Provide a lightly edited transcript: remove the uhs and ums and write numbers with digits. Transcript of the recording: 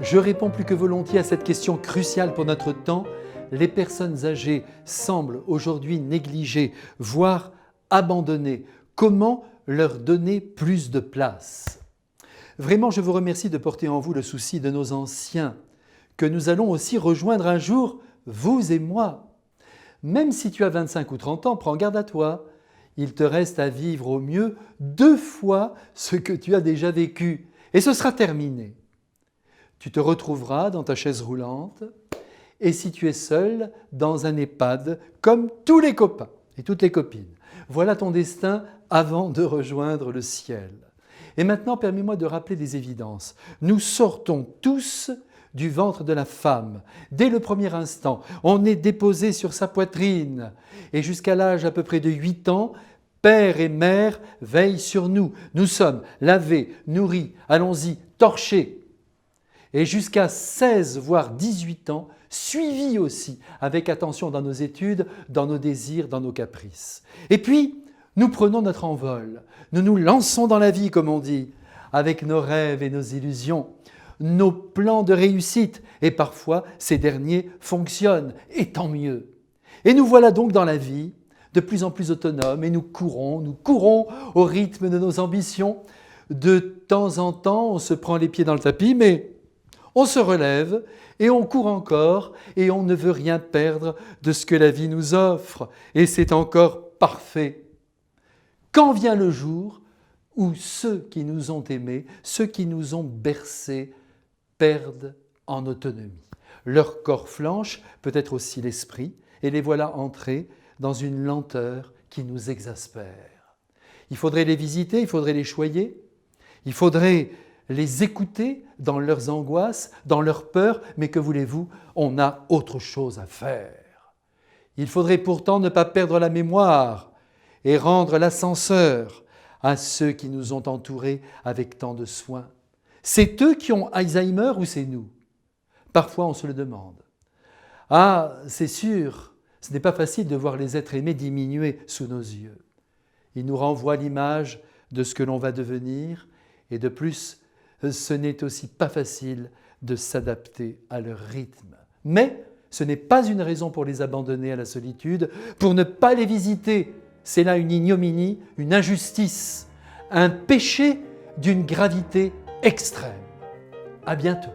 Je réponds plus que volontiers à cette question cruciale pour notre temps. Les personnes âgées semblent aujourd'hui négligées, voire abandonnées. Comment leur donner plus de place? Vraiment, je vous remercie de porter en vous le souci de nos anciens, que nous allons aussi rejoindre un jour, vous et moi. Même si tu as 25 ou 30 ans, prends garde à toi. Il te reste à vivre au mieux 2 fois ce que tu as déjà vécu, et ce sera terminé. Tu te retrouveras dans ta chaise roulante, et si tu es seul, dans un EHPAD, comme tous les copains et toutes les copines. Voilà ton destin avant de rejoindre le ciel. Et maintenant, permets-moi de rappeler des évidences. Nous sortons tous du ventre de la femme. Dès le premier instant, on est déposé sur sa poitrine. Et jusqu'à l'âge à peu près de 8 ans, père et mère veillent sur nous. Nous sommes lavés, nourris, allons-y, torchés. Et jusqu'à 16 voire 18 ans, suivis aussi avec attention dans nos études, dans nos désirs, dans nos caprices. Et puis, nous prenons notre envol. Nous nous lançons dans la vie, comme on dit, avec nos rêves et nos illusions, nos plans de réussite. Et parfois, ces derniers fonctionnent, et tant mieux. Et nous voilà donc dans la vie, de plus en plus autonomes, et nous courons au rythme de nos ambitions. De temps en temps, on se prend les pieds dans le tapis, mais on se relève et on court encore et on ne veut rien perdre de ce que la vie nous offre. Et c'est encore parfait. Quand vient le jour où ceux qui nous ont aimés, ceux qui nous ont bercés, perdent en autonomie. Leur corps flanche, peut-être aussi l'esprit, et les voilà entrés dans une lenteur qui nous exaspère. Il faudrait les visiter, il faudrait les choyer, il faudrait les écouter dans leurs angoisses, dans leurs peurs, mais que voulez-vous, on a autre chose à faire. Il faudrait pourtant ne pas perdre la mémoire et rendre l'ascenseur à ceux qui nous ont entourés avec tant de soin. C'est eux qui ont Alzheimer ou c'est nous? Parfois on se le demande. Ah, c'est sûr, ce n'est pas facile de voir les êtres aimés diminuer sous nos yeux. Ils nous renvoient l'image de ce que l'on va devenir et de plus, ce n'est aussi pas facile de s'adapter à leur rythme. Mais ce n'est pas une raison pour les abandonner à la solitude, pour ne pas les visiter. C'est là une ignominie, une injustice, un péché d'une gravité extrême. À bientôt.